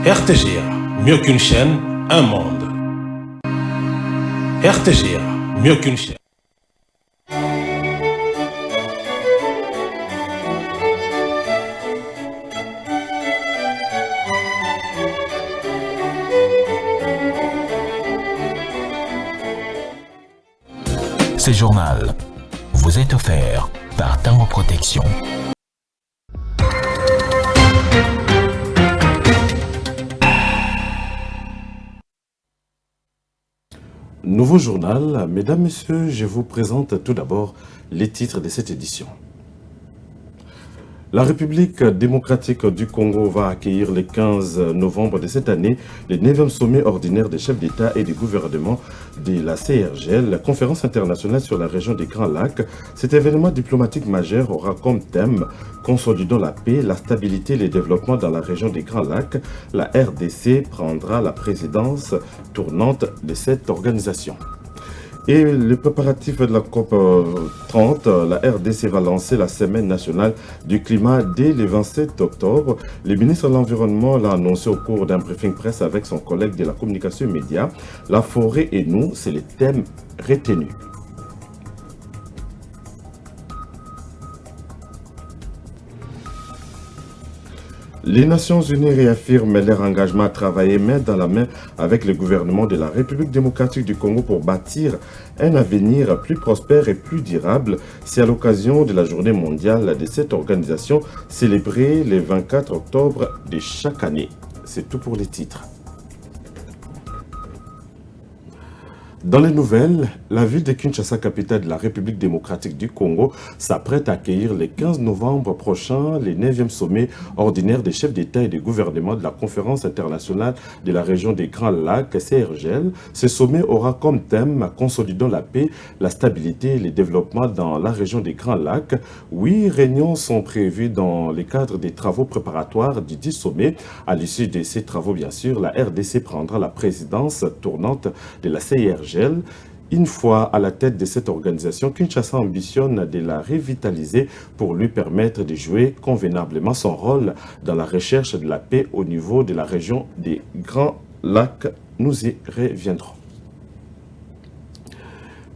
RTGA, mieux qu'une chaîne, un monde. RTGA, mieux qu'une chaîne. Ce journal vous est offert par Tango Protection. Nouveau journal, mesdames, messieurs, je vous présente tout d'abord les titres de cette édition. La République démocratique du Congo va accueillir le 15 novembre de cette année le 9e sommet ordinaire des chefs d'État et de gouvernement de la CIRGL, la conférence internationale sur la région des Grands Lacs. Cet événement diplomatique majeur aura comme thème « Consolidons la paix, la stabilité et le développement dans la région des Grands Lacs ». La RDC prendra la présidence tournante de cette organisation. Et le préparatif de la COP 30, la RDC va lancer la semaine nationale du climat dès le 27 octobre. Le ministre de l'Environnement l'a annoncé au cours d'un briefing presse avec son collègue de la communication média. La forêt et nous, c'est le thème retenu. Les Nations Unies réaffirment leur engagement à travailler main dans la main avec le gouvernement de la République démocratique du Congo pour bâtir un avenir plus prospère et plus durable. C'est à l'occasion de la journée mondiale de cette organisation célébrée le 24 octobre de chaque année. C'est tout pour les titres. Dans les nouvelles, la ville de Kinshasa, capitale de la République démocratique du Congo, s'apprête à accueillir le 15 novembre prochain le 9e sommet ordinaire des chefs d'État et de gouvernement de la conférence internationale de la région des Grands Lacs, CIRGL. Ce sommet aura comme thème « Consolidons la paix, la stabilité et le développement dans la région des Grands Lacs ». 8 réunions sont prévues dans le cadre des travaux préparatoires du 10 sommet. À l'issue de ces travaux, bien sûr, la RDC prendra la présidence tournante de la CIRGL. Une fois à la tête de cette organisation, Kinshasa ambitionne de la revitaliser pour lui permettre de jouer convenablement son rôle dans la recherche de la paix au niveau de la région des Grands Lacs. Nous y reviendrons.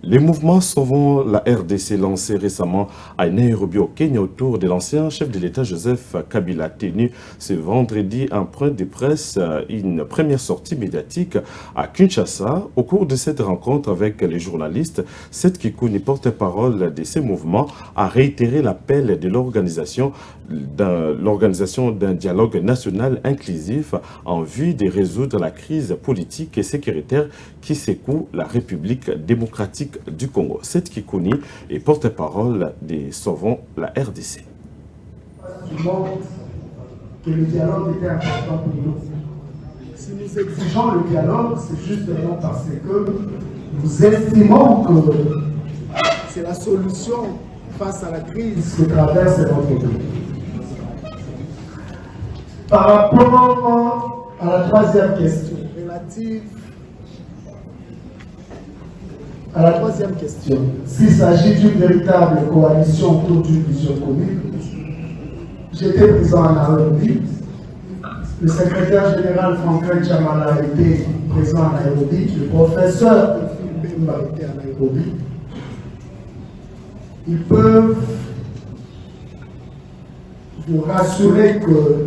Les mouvements Sauvons la RDC lancés récemment à Nairobi au Kenya autour de l'ancien chef de l'État Joseph Kabila tenu ce vendredi un point de presse, une première sortie médiatique à Kinshasa. Au cours de cette rencontre avec les journalistes, Seth Kikouni, porte-parole de ces mouvements, a réitéré l'appel de l'organisation d'un dialogue national inclusif en vue de résoudre la crise politique et sécuritaire qui secoue la République démocratique du Congo. Seth Kikouni est porte-parole des Sauvons la RDC. Que le dialogue était important pour nous. Si nous exigeons le dialogue, c'est justement parce que nous estimons que c'est la solution face à la crise que traverse notre pays. Par rapport à la troisième question, relative à la troisième question, s'il s'agit d'une véritable coalition autour d'une vision commune, j'étais présent à Nairobi. Le secrétaire général Franklin Chamala était présent à Nairobi. Le professeur Bemba était à Nairobi. Ils peuvent vous rassurer que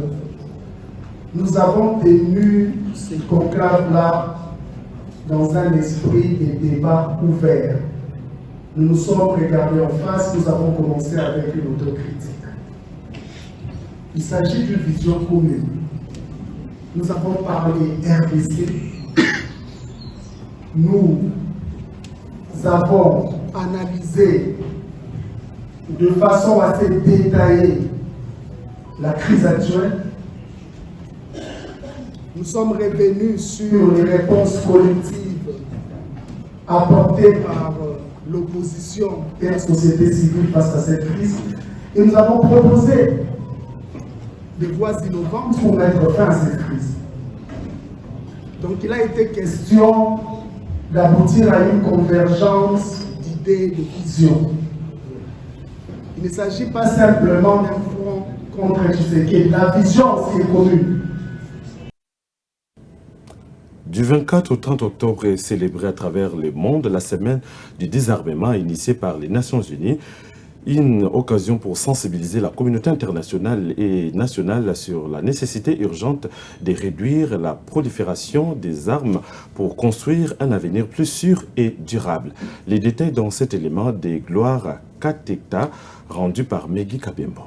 nous avons tenu ces conclaves-là dans un esprit de débat ouvert. Nous nous sommes regardés en face, nous avons commencé avec une autocritique. Il s'agit d'une vision commune. Nous avons parlé RDC. Nous avons analysé de façon assez détaillée la crise actuelle. Nous sommes revenus sur les réponses collectives apportées par l'opposition et la société civile face à cette crise. Et nous avons proposé des voies innovantes pour mettre fin à cette crise. Donc il a été question d'aboutir à une convergence d'idées, de visions. Il ne s'agit pas simplement d'un front contre Tshisekedi. La vision aussi est commune. Du 24 au 30 octobre est célébrée à travers le monde la semaine du désarmement initiée par les Nations Unies. Une occasion pour sensibiliser la communauté internationale et nationale sur la nécessité urgente de réduire la prolifération des armes pour construire un avenir plus sûr et durable. Les détails dans cet élément des gloires Kateka rendu par Megui Kabembo.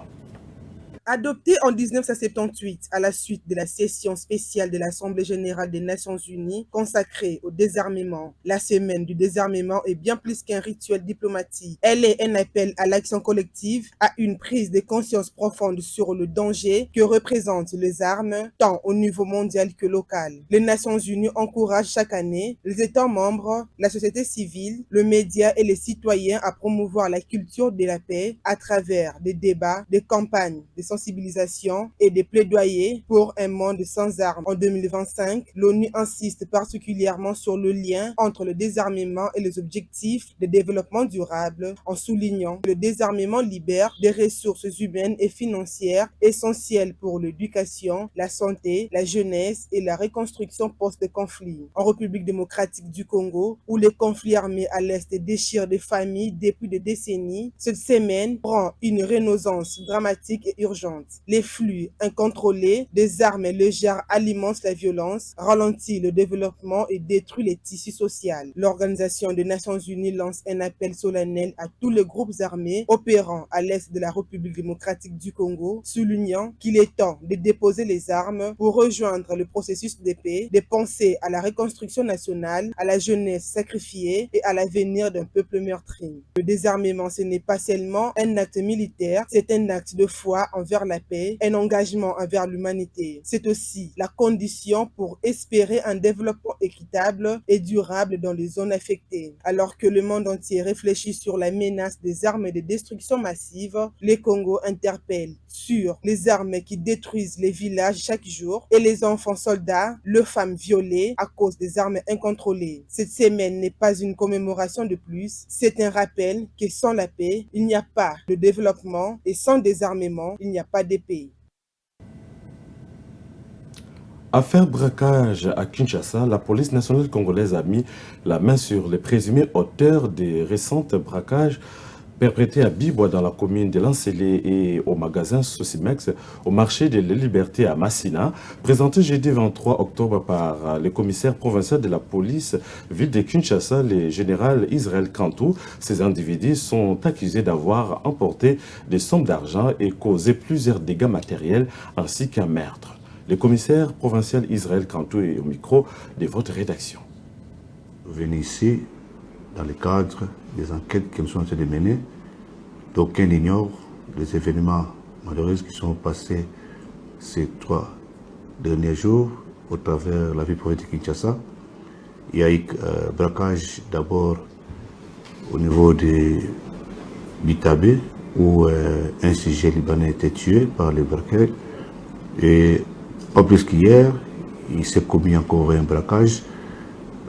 Adopté en 1978 à la suite de la session spéciale de l'Assemblée générale des Nations unies consacrée au désarmement, la semaine du désarmement est bien plus qu'un rituel diplomatique. Elle est un appel à l'action collective, à une prise de conscience profonde sur le danger que représentent les armes, tant au niveau mondial que local. Les Nations unies encouragent chaque année les États membres, la société civile, le média et les citoyens à promouvoir la culture de la paix à travers des débats, des campagnes, des sensibilisation et des plaidoyers pour un monde sans armes. En 2025, l'ONU insiste particulièrement sur le lien entre le désarmement et les objectifs de développement durable en soulignant que le désarmement libère des ressources humaines et financières essentielles pour l'éducation, la santé, la jeunesse et la reconstruction post-conflit. En République démocratique du Congo, où les conflits armés à l'Est déchirent des familles depuis des décennies, cette semaine prend une renaissance dramatique et urgente. Les flux incontrôlés des armes légères alimentent la violence, ralentissent le développement et détruisent les tissus sociaux. L'Organisation des Nations Unies lance un appel solennel à tous les groupes armés opérant à l'est de la République démocratique du Congo, soulignant qu'il est temps de déposer les armes pour rejoindre le processus de paix, de penser à la reconstruction nationale, à la jeunesse sacrifiée et à l'avenir d'un peuple meurtri. Le désarmement, ce n'est pas seulement un acte militaire, c'est un acte de foi envers la paix, un engagement envers l'humanité. C'est aussi la condition pour espérer un développement équitable et durable dans les zones affectées. Alors que le monde entier réfléchit sur la menace des armes de destruction massive, le Congo interpelle sur les armes qui détruisent les villages chaque jour et les enfants soldats, les femmes violées à cause des armes incontrôlées. Cette semaine n'est pas une commémoration de plus, c'est un rappel que sans la paix, il n'y a pas de développement et sans désarmement, il n'y a pas de paix. Affaire braquage à Kinshasa, la police nationale congolaise a mis la main sur les présumés auteurs des récents braquages perpétrés à Bibois dans la commune de Lancélé et au magasin Sosimex au marché de la Liberté à Massina, présenté jeudi 23 octobre par le commissaire provincial de la police ville de Kinshasa, le général Israël Kantou. Ces individus sont accusés d'avoir emporté des sommes d'argent et causé plusieurs dégâts matériels ainsi qu'un meurtre. Le commissaire provincial Israël Kantou est au micro de votre rédaction. Venez ici dans le cadre des enquêtes qui nous sont en train de mener. D'aucuns ignorent les événements malheureux qui sont passés ces 3 derniers jours au travers de la vie politique de Kinshasa. Il y a eu braquage d'abord au niveau de Bitabé où un sujet libanais a été tué par les braqueurs. Et pas plus qu'hier, il s'est commis encore un braquage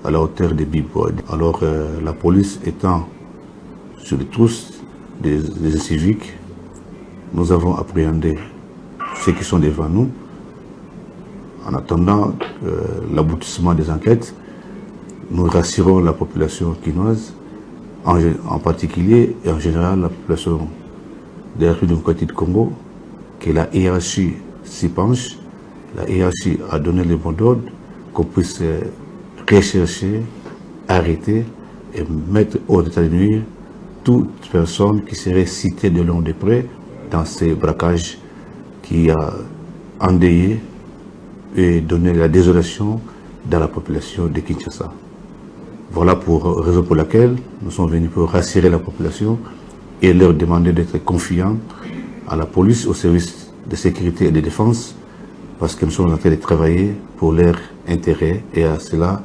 à la hauteur de Bibois. Alors la police étant sur les trousses des civiques, nous avons appréhendé ceux qui sont devant nous. En attendant l'aboutissement des enquêtes, nous rassurons la population quinoise, en particulier et en général la population de la République démocratique du Congo, que la hiérarchie s'y penche. La hiérarchie a donné le mot d'ordre qu'on puisse rechercher, arrêter et mettre hors d'état de nuire toute personne qui serait citée de long de près dans ces braquages qui a endeuillé et donné la désolation dans la population de Kinshasa. Voilà pour raison pour laquelle nous sommes venus pour rassurer la population et leur demander d'être confiants à la police, au service de sécurité et de défense, parce que nous sommes en train de travailler pour leur intérêt et à cela,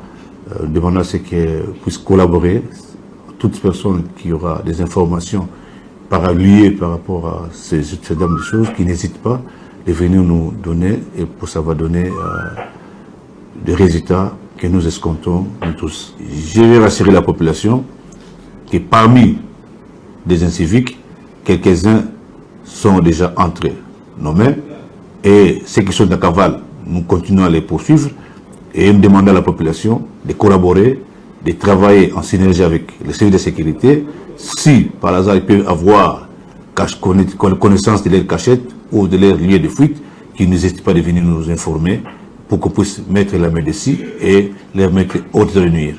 demandons à ceux qui puissent collaborer, toute personne qui aura des informations liées par rapport à ces dames de choses, qui n'hésitent pas de venir nous donner et pour ça va donner des résultats que nous escomptons nous tous. Je vais rassurer la population que parmi des inciviques, quelques-uns sont déjà entre nos mains et ceux qui sont en cavale, nous continuons à les poursuivre Et il demandait à la population de collaborer, de travailler en synergie avec les services de sécurité. Si par hasard ils peuvent avoir connaissance de leurs cachettes ou de leurs lieux de fuite, qu'ils n'hésitent pas de venir nous informer pour qu'on puisse mettre la main dessus et les mettre hors de nuire.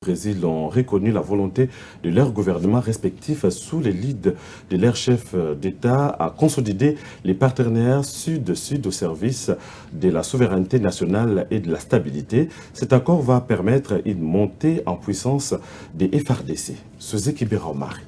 Brésil ont reconnu la volonté de leurs gouvernements respectifs sous les leads de leurs chefs d'État à consolider les partenaires sud-sud au service de la souveraineté nationale et de la stabilité. Cet accord va permettre une montée en puissance des FRDC. Suzy Marie.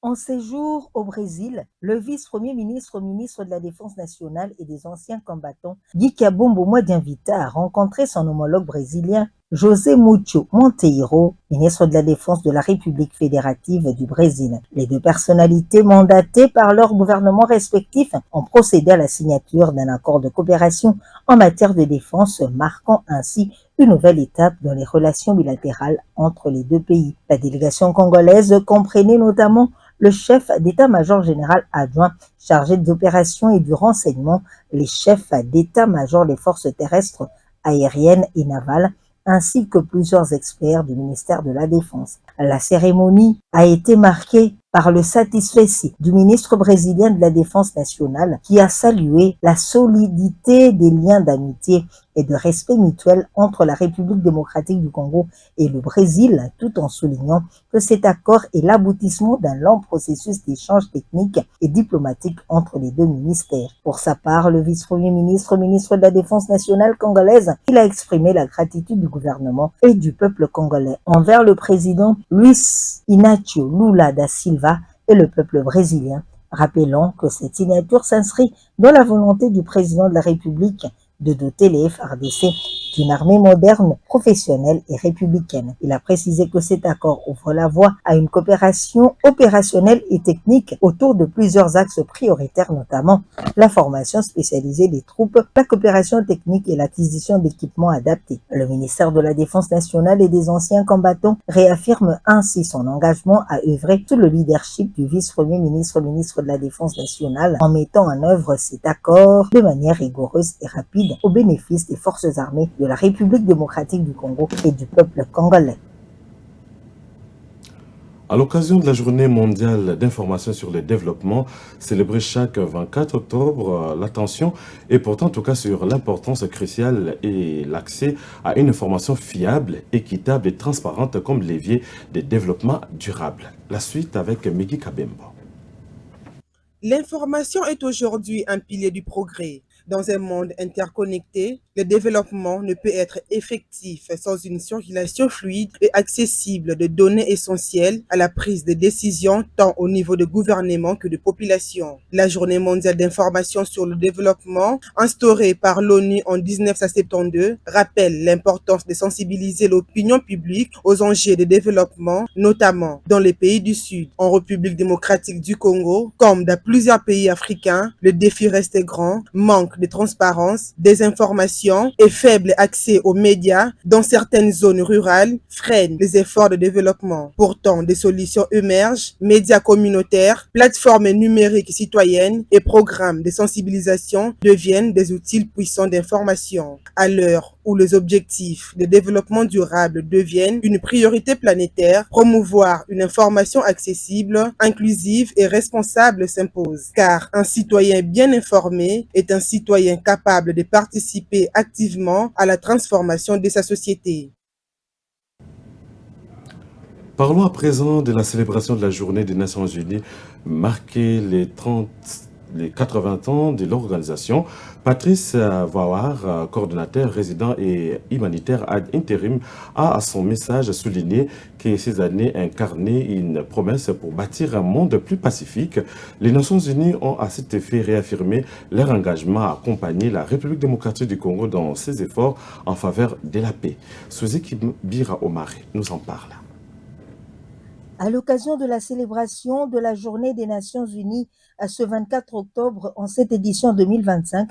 En séjour au Brésil, le vice-premier ministre, ministre de la Défense nationale et des anciens combattants, Guy Kabombo Modianvita, a rencontré son homologue brésilien, José Mucho Monteiro, ministre de la Défense de la République fédérative du Brésil. Les deux personnalités mandatées par leurs gouvernements respectifs ont procédé à la signature d'un accord de coopération en matière de défense, marquant ainsi une nouvelle étape dans les relations bilatérales entre les deux pays. La délégation congolaise comprenait notamment le chef d'état-major général adjoint chargé des opérations et du renseignement, les chefs d'état-major des forces terrestres, aériennes et navales, ainsi que plusieurs experts du ministère de la Défense. La cérémonie a été marquée par le satisfecit du ministre brésilien de la Défense nationale qui a salué la solidité des liens d'amitié et de respect mutuel entre la République démocratique du Congo et le Brésil, tout en soulignant que cet accord est l'aboutissement d'un long processus d'échange technique et diplomatique entre les deux ministères. Pour sa part, le vice-premier ministre, ministre de la Défense nationale congolaise, il a exprimé la gratitude du gouvernement et du peuple congolais envers le président Luiz Inácio Lula da Silva et le peuple brésilien, rappelant que cette signature s'inscrit dans la volonté du président de la République de doter les FRDC d'une armée moderne, professionnelle et républicaine. Il a précisé que cet accord ouvre la voie à une coopération opérationnelle et technique autour de plusieurs axes prioritaires, notamment la formation spécialisée des troupes, la coopération technique et l'acquisition d'équipements adaptés. Le ministère de la Défense nationale et des anciens combattants réaffirme ainsi son engagement à œuvrer sous le leadership du vice-premier ministre, ministre de la Défense nationale, en mettant en œuvre cet accord de manière rigoureuse et rapide au bénéfice des forces armées de la République démocratique du Congo et du peuple congolais. À l'occasion de la journée mondiale d'information sur le développement, célébrée chaque 24 octobre, l'attention est portée en tout cas sur l'importance cruciale et l'accès à une information fiable, équitable et transparente comme levier de développement durable. La suite avec Migi Kabembo. L'information est aujourd'hui un pilier du progrès. Dans un monde interconnecté, le développement ne peut être effectif sans une circulation fluide et accessible de données essentielles à la prise de décision tant au niveau de gouvernement que de population. La Journée mondiale d'information sur le développement, instaurée par l'ONU en 1972, rappelle l'importance de sensibiliser l'opinion publique aux enjeux de développement, notamment dans les pays du Sud. En République démocratique du Congo, comme dans plusieurs pays africains, le défi reste grand, manque de transparence, désinformation et faible accès aux médias dans certaines zones rurales freinent les efforts de développement. Pourtant, des solutions émergent, médias communautaires, plateformes numériques citoyennes et programmes de sensibilisation deviennent des outils puissants d'information. À l'heure où les objectifs de développement durable deviennent une priorité planétaire, promouvoir une information accessible, inclusive et responsable s'impose. Car un citoyen bien informé est un citoyen capable de participer activement à la transformation de sa société. Parlons à présent de la célébration de la Journée des Nations Unies, marquée les 80 ans de l'organisation. Patrice Vawar, coordonnateur résident et humanitaire ad intérim, a à son message souligné que ces années incarnaient une promesse pour bâtir un monde plus pacifique. Les Nations Unies ont à cet effet réaffirmé leur engagement à accompagner la République démocratique du Congo dans ses efforts en faveur de la paix. Suzy Bira Omare nous en parle. À l'occasion de la célébration de la Journée des Nations Unies à ce 24 octobre en cette édition 2025,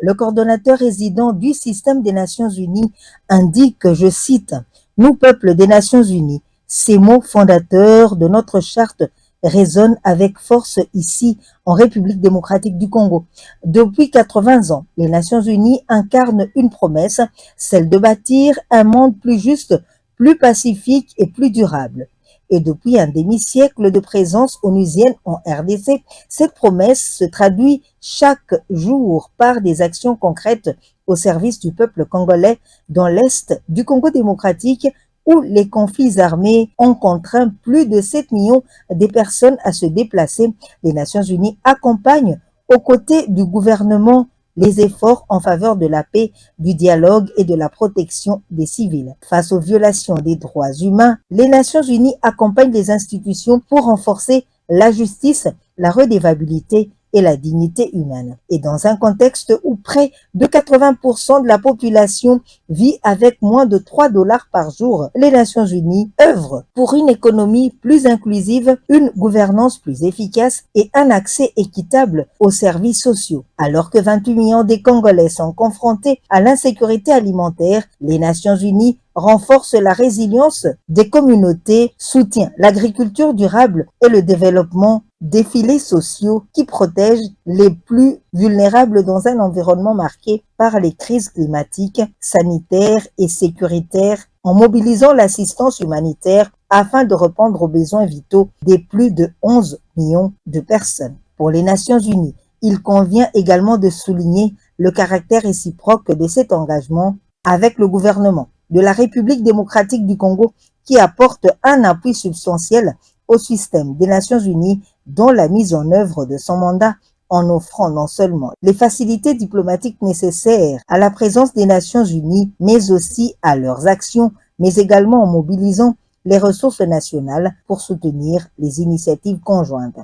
le coordonnateur résident du système des Nations Unies indique, je cite, « Nous, peuple des Nations Unies, ces mots fondateurs de notre charte résonne avec force ici en République démocratique du Congo. Depuis 80 ans, les Nations Unies incarnent une promesse, celle de bâtir un monde plus juste, plus pacifique et plus durable. Et depuis un demi-siècle de présence onusienne en RDC, cette promesse se traduit chaque jour par des actions concrètes au service du peuple congolais dans l'Est du Congo démocratique, où les conflits armés ont contraint plus de 7 millions de personnes à se déplacer. Les Nations Unies accompagnent aux côtés du gouvernement les efforts en faveur de la paix, du dialogue et de la protection des civils. Face aux violations des droits humains, les Nations Unies accompagnent les institutions pour renforcer la justice, la redevabilité et la dignité humaine. Et dans un contexte où près de 80% de la population vit avec moins de $3 par jour, les Nations Unies œuvrent pour une économie plus inclusive, une gouvernance plus efficace et un accès équitable aux services sociaux. Alors que 28 millions de Congolais sont confrontés à l'insécurité alimentaire, les Nations Unies renforcent la résilience des communautés, soutient l'agriculture durable et le développement des filets sociaux qui protègent les plus vulnérables dans un environnement marqué par les crises climatiques, sanitaires et sécuritaires, en mobilisant l'assistance humanitaire afin de répondre aux besoins vitaux des plus de 11 millions de personnes. Pour les Nations Unies, il convient également de souligner le caractère réciproque de cet engagement avec le gouvernement de la République démocratique du Congo qui apporte un appui substantiel au système des Nations Unies dans la mise en œuvre de son mandat en offrant non seulement les facilités diplomatiques nécessaires à la présence des Nations Unies, mais aussi à leurs actions, mais également en mobilisant les ressources nationales pour soutenir les initiatives conjointes.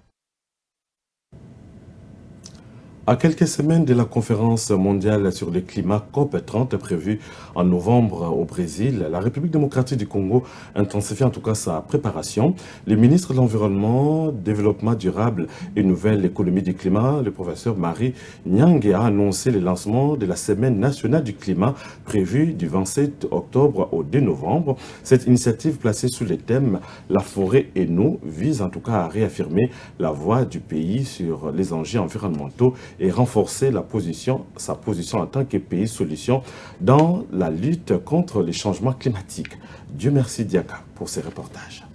À quelques semaines de la conférence mondiale sur le climat COP30 prévue en novembre au Brésil, la République démocratique du Congo intensifie en tout cas sa préparation. Le ministre de l'Environnement, Développement durable et Nouvelle économie du climat, le professeur Marie Nyangue, a annoncé le lancement de la Semaine nationale du climat prévue du 27 octobre au 2 novembre. Cette initiative placée sous le thème « La forêt et nous » vise en tout cas à réaffirmer la voix du pays sur les enjeux environnementaux et renforcer sa position en tant que pays solution dans la lutte contre les changements climatiques. Dieu merci Diaka pour ces reportages.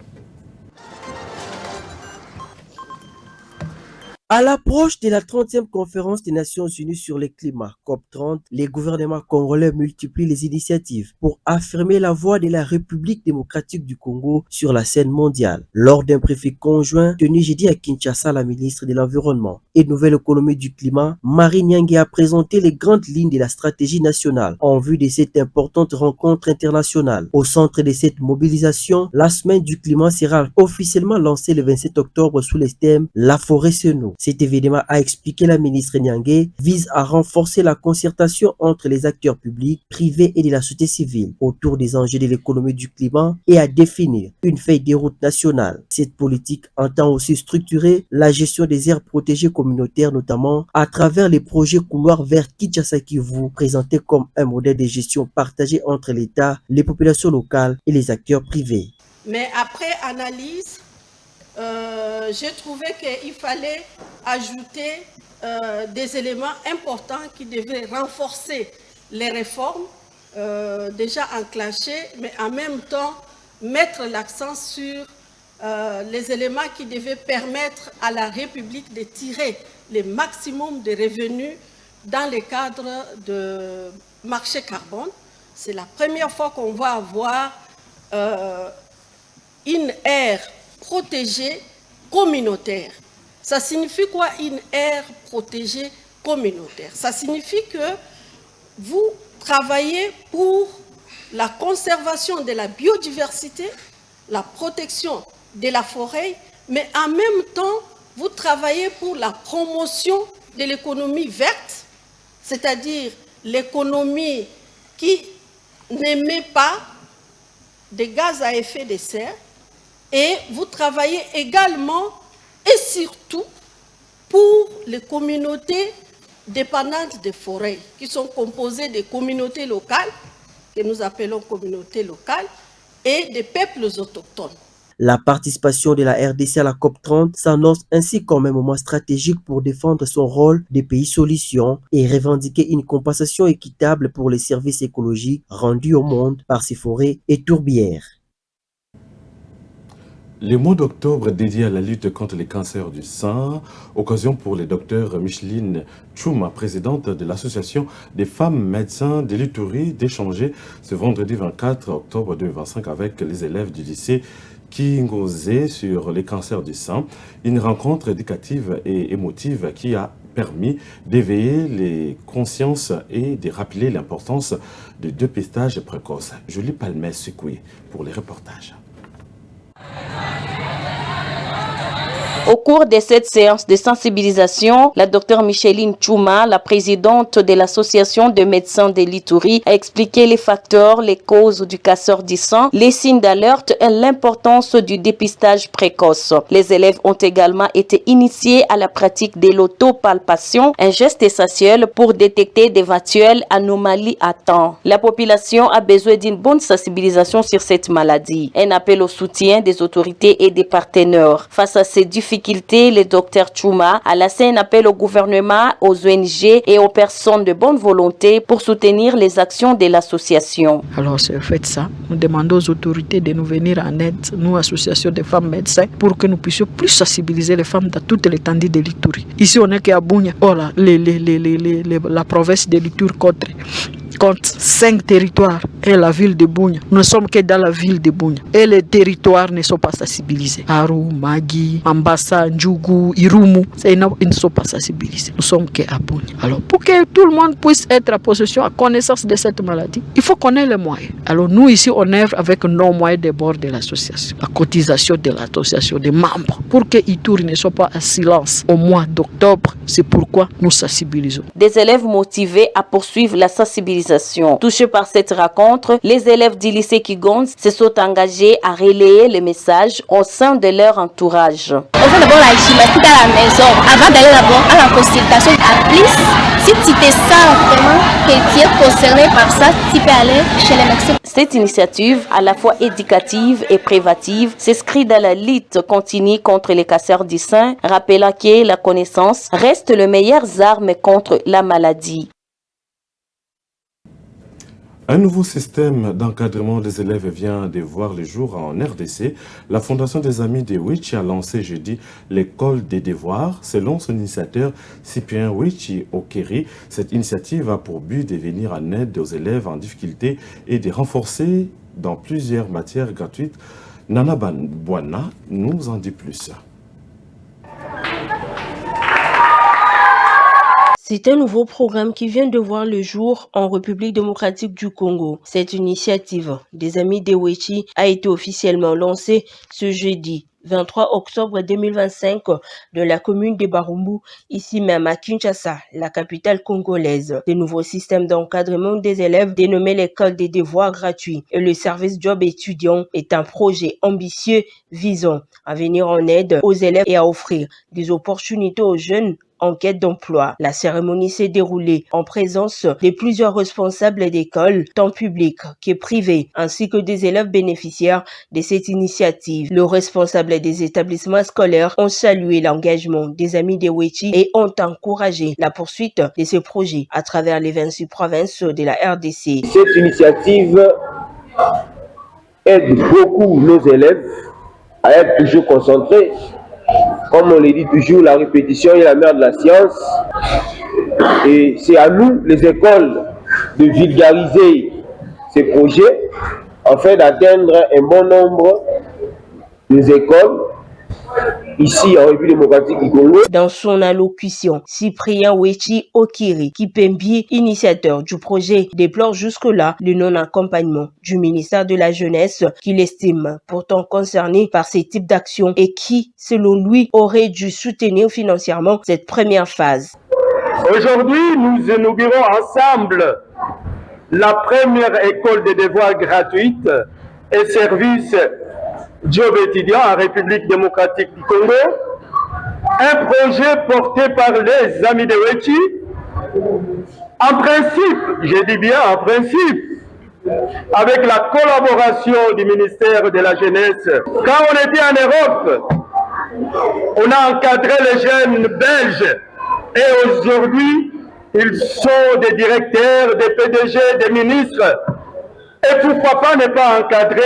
À l'approche de la 30e conférence des Nations Unies sur le climat, COP30, les gouvernements congolais multiplient les initiatives pour affirmer la voix de la République démocratique du Congo sur la scène mondiale. Lors d'un briefing conjoint tenu jeudi à Kinshasa, la ministre de l'Environnement et Nouvelle économie du climat, Marie Nyangue, a présenté les grandes lignes de la stratégie nationale en vue de cette importante rencontre internationale. Au centre de cette mobilisation, la semaine du climat sera officiellement lancée le 27 octobre sous le thème « La forêt c'est nous ». Cet événement, a expliqué la ministre Nyangue, vise à renforcer la concertation entre les acteurs publics, privés et de la société civile autour des enjeux de l'économie du climat et à définir une feuille de route nationale. Cette politique entend aussi structurer la gestion des aires protégées communautaires, notamment à travers les projets couloirs vers Kinshasa Kivu, présentés comme un modèle de gestion partagé entre l'État, les populations locales et les acteurs privés. Mais après analyse, j'ai trouvé qu'il fallait ajouter des éléments importants qui devaient renforcer les réformes déjà enclenchées, mais en même temps mettre l'accent sur les éléments qui devaient permettre à la République de tirer le maximum de revenus dans le cadre de marché carbone. C'est la première fois qu'on va avoir une aire protégée communautaire. Ça signifie quoi, une aire protégée communautaire? Ça signifie que vous travaillez pour la conservation de la biodiversité, la protection de la forêt, mais en même temps, vous travaillez pour la promotion de l'économie verte, c'est-à-dire l'économie qui n'émet pas de gaz à effet de serre, et vous travaillez également et surtout pour les communautés dépendantes des forêts, qui sont composées de communautés locales, que nous appelons communautés locales, et des peuples autochtones. La participation de la RDC à la COP30 s'annonce ainsi comme un moment stratégique pour défendre son rôle de pays solution et revendiquer une compensation équitable pour les services écologiques rendus au monde par ces forêts et tourbières. Le mois d'octobre dédié à la lutte contre les cancers du sein, occasion pour le docteur Micheline Chouma, présidente de l'association des femmes médecins de l'Ituri, d'échanger ce vendredi 24 octobre 2025 avec les élèves du lycée Kingozé sur les cancers du sein. Une rencontre éducative et émotive qui a permis d'éveiller les consciences et de rappeler l'importance du dépistage précoce. Julie Palmé-Sukoui pour les reportages. Au cours de cette séance de sensibilisation, la docteure Micheline Chouma, la présidente de l'association de médecins de l'Ituri, a expliqué les facteurs, les causes du cancer du sein, les signes d'alerte et l'importance du dépistage précoce. Les élèves ont également été initiés à la pratique de l'autopalpation, un geste essentiel pour détecter d'éventuelles anomalies à temps. La population a besoin d'une bonne sensibilisation sur cette maladie. Un appel au soutien des autorités et des partenaires. Face à ces difficultés, le docteur Chouma a lancé un appel au gouvernement, aux ONG et aux personnes de bonne volonté pour soutenir les actions de l'association. Alors, c'est fait ça. Nous demandons aux autorités de nous venir en aide, nous, association des femmes médecins, pour que nous puissions plus sensibiliser les femmes dans toute l'étendue de l'Ituri. Ici, on est qu'à Bunia. Oh là, la province de l'Ituri compte 5 territoires et la ville de Bunia. Nous ne sommes que dans la ville de Bunia. Et les territoires ne sont pas sensibilisés. Aru, Magi, Ambassa, Ndjougou, Irumu, ils ne sont pas sensibilisés. Nous sommes qu'à Bunia. Alors, pour que tout le monde puisse être en possession, à connaissance de cette maladie, il faut qu'on ait les moyens. Alors, nous ici, on œuvre avec nos moyens de bord de l'association. La cotisation de l'association, des membres, pour que Ituri ne soit pas en silence au mois d'octobre. C'est pourquoi nous sensibilisons. Des élèves motivés à poursuivre la sensibilisation. Touchés par cette rencontre, les élèves du lycée Kigonz se sont engagés à relayer les messages au sein de leur entourage. On fait d'abord la gymnastique à la maison avant d'aller d'abord à la consultation. À plus, si tu te sens vraiment que tu es concerné par ça, tu peux aller chez les médecins. Cette initiative, à la fois éducative et préventive, s'inscrit dans la lutte continue contre les cancers du sein, rappelant que la connaissance reste le meilleur arme contre la maladie. Un nouveau système d'encadrement des élèves vient de voir le jour en RDC. La Fondation des Amis de Wichi a lancé jeudi l'école des devoirs. Selon son initiateur Cyprien Wichi Okeri, cette initiative a pour but de venir en aide aux élèves en difficulté et de renforcer dans plusieurs matières gratuites. Nana Bouana nous en dit plus. C'est un nouveau programme qui vient de voir le jour en République démocratique du Congo. Cette initiative des Amis de Wichi a été officiellement lancée ce jeudi 23 octobre 2025 de la commune de Barumbu, ici même à Kinshasa, la capitale congolaise. Le nouveau système d'encadrement des élèves dénommé l'école des devoirs gratuits et le service job étudiant est un projet ambitieux visant à venir en aide aux élèves et à offrir des opportunités aux jeunes en quête d'emploi. La cérémonie s'est déroulée en présence de plusieurs responsables d'écoles, tant publics que privés, ainsi que des élèves bénéficiaires de cette initiative. Le responsable des établissements scolaires ont salué l'engagement des Amis de Wichi et ont encouragé la poursuite de ce projet à travers les 26 provinces de la RDC. Cette initiative aide beaucoup nos élèves à être toujours concentrés. Comme on le dit toujours, la répétition est la mère de la science. Et c'est à nous, les écoles, de vulgariser ces projets afin d'atteindre un bon nombre d'écoles ici en République démocratique du Congo. Dans son allocution, Cyprien Wichi Okiri Kipembi, initiateur du projet, déplore jusque-là le non-accompagnement du ministère de la Jeunesse qu'il estime pourtant concerné par ces types d'actions et qui, selon lui, aurait dû soutenir financièrement cette première phase. Aujourd'hui, nous inaugurons ensemble la première école de devoirs gratuite et service job étudiant en République démocratique du Congo, un projet porté par les Amis de Wichi. En principe, je dis bien en principe, avec la collaboration du ministère de la Jeunesse. Quand on était en Europe, on a encadré les jeunes belges et aujourd'hui, ils sont des directeurs, des PDG, des ministres. Et pourquoi pas ne pas encadrer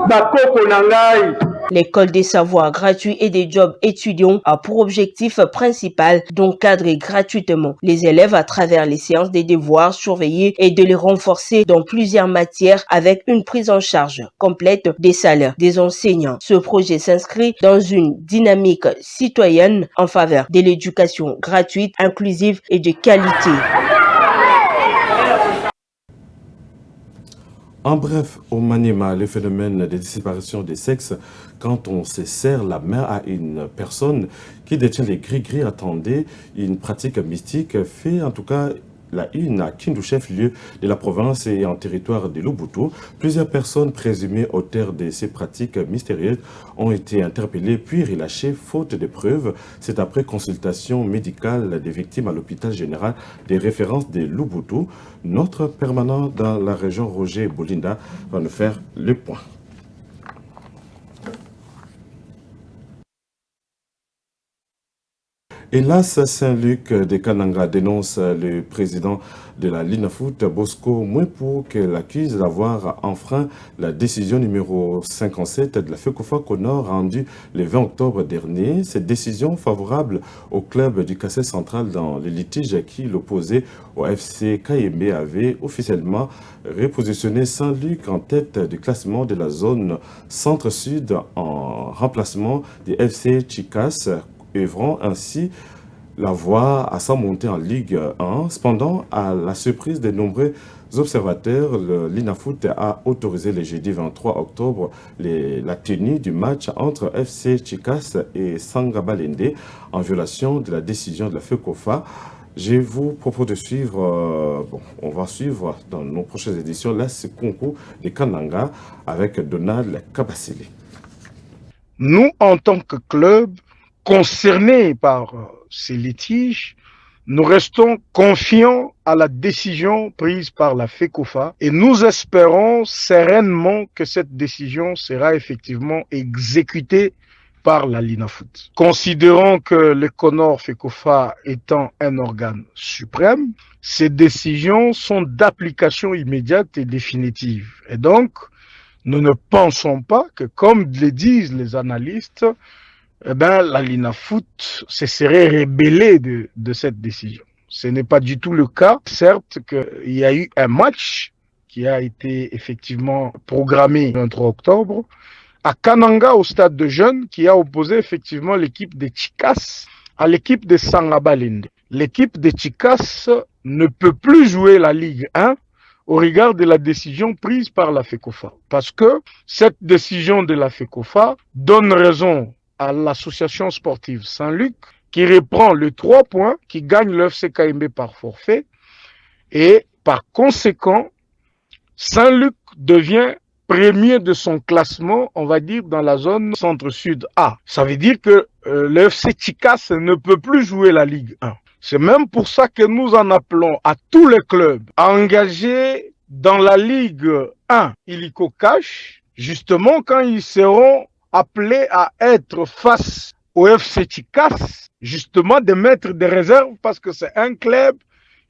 Bakoko Nangai? L'école des savoirs gratuits et des jobs étudiants a pour objectif principal d'encadrer gratuitement les élèves à travers les séances des devoirs surveillés et de les renforcer dans plusieurs matières avec une prise en charge complète des salaires des enseignants. Ce projet s'inscrit dans une dynamique citoyenne en faveur de l'éducation gratuite, inclusive et de qualité. En bref, au Maniema, le phénomène de disparition des sexes, quand on se serre la main à une personne qui détient les gris-gris, attendez, une pratique mystique fait en tout cas la une à Kindu, chef-lieu de la province et en territoire de Lubuntu. Plusieurs personnes présumées auteurs de ces pratiques mystérieuses ont été interpellées puis relâchées faute de preuves. C'est après consultation médicale des victimes à l'hôpital général des références de Lubuntu. Notre permanent dans la région, Roger Bolinda, va nous faire le point. Hélas, Saint-Luc de Kananga dénonce le président de la Linafoot, Bosco Mwepo, qu'elle accuse d'avoir enfreint la décision numéro 57 de la FECOFA Conor rendue le 20 octobre dernier. Cette décision favorable au club du Kassai Central dans le litige qui l'opposait au FC KMB avait officiellement repositionné Saint-Luc en tête du classement de la zone centre-sud en remplacement du FC Chicas, œuvrant ainsi la voie à sa montée en Ligue 1. Cependant, à la surprise de nombreux observateurs, le Linafoot a autorisé le jeudi 23 octobre la tenue du match entre FC Chicas et Sangabalende en violation de la décision de la FECOFA. Je vous propose de suivre, on va suivre dans nos prochaines éditions la concours de Kananga avec Donald Kabasile. Nous, en tant que club, concernés par ces litiges, nous restons confiants à la décision prise par la FECOFA et nous espérons sereinement que cette décision sera effectivement exécutée par la Linafoot. Considérant que le Conor FECOFA étant un organe suprême, ces décisions sont d'application immédiate et définitive. Et donc, nous ne pensons pas que, comme le disent les analystes, la Linafoot se serait rebellée de cette décision. Ce n'est pas du tout le cas. Certes qu'il y a eu un match qui a été effectivement programmé le 23 octobre à Kananga au stade de jeunes qui a opposé effectivement l'équipe de Chicas à l'équipe de Sangabalende. L'équipe de Chicas ne peut plus jouer la Ligue 1 au regard de la décision prise par la FECOFA. Parce que cette décision de la FECOFA donne raison à l'association sportive Saint-Luc qui reprend les 3 points, qui gagne le FC KMB par forfait et par conséquent, Saint-Luc devient premier de son classement, on va dire, dans la zone centre-sud A. Ça veut dire que le FC Chicas ne peut plus jouer la Ligue 1. C'est même pour ça que nous en appelons à tous les clubs à engager dans la Ligue 1 illico cash, justement quand ils seront appelés à être face au FC Chicas, justement de mettre des réserves parce que c'est un club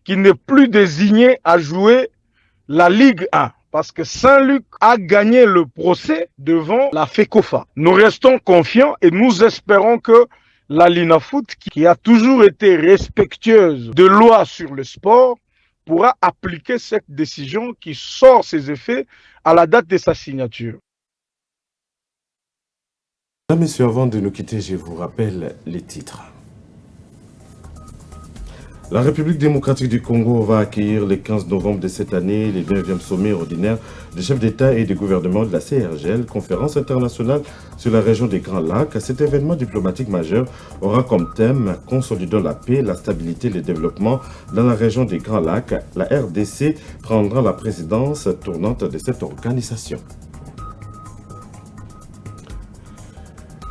qui n'est plus désigné à jouer la Ligue 1. Parce que Saint-Luc a gagné le procès devant la FECOFA. Nous restons confiants et nous espérons que la Linafoot, qui a toujours été respectueuse de lois sur le sport, pourra appliquer cette décision qui sort ses effets à la date de sa signature. Mesdames et messieurs, avant de nous quitter, je vous rappelle les titres. La République démocratique du Congo va accueillir le 15 novembre de cette année le 9e sommet ordinaire des chefs d'État et de gouvernement de la CRGL, conférence internationale sur la région des Grands Lacs. Cet événement diplomatique majeur aura comme thème « Consolidons la paix, la stabilité et le développement dans la région des Grands Lacs ». La RDC prendra la présidence tournante de cette organisation.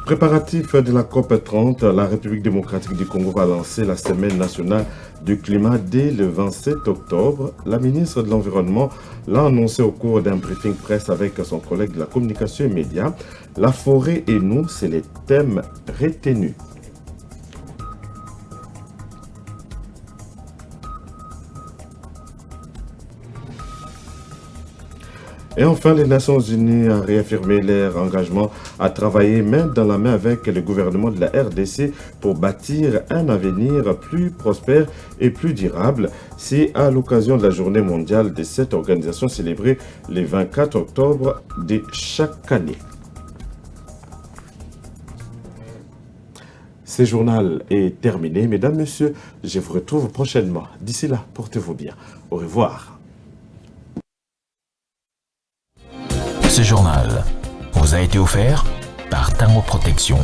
Préparatif de la COP 30, la République démocratique du Congo va lancer la semaine nationale du climat dès le 27 octobre. La ministre de l'Environnement l'a annoncé au cours d'un briefing presse avec son collègue de la communication et médias. La forêt et nous, c'est les thèmes retenus. Et enfin, les Nations Unies ont réaffirmé leur engagement à travailler main dans la main avec le gouvernement de la RDC pour bâtir un avenir plus prospère et plus durable. C'est à l'occasion de la journée mondiale de cette organisation célébrée le 24 octobre de chaque année. Ce journal est terminé. Mesdames, Messieurs, je vous retrouve prochainement. D'ici là, portez-vous bien. Au revoir. Ce journal vous a été offert par Tango Protection.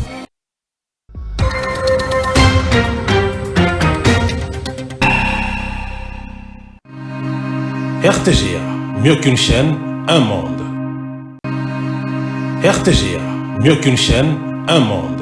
RTGA, mieux qu'une chaîne, un monde. RTGA, mieux qu'une chaîne, un monde.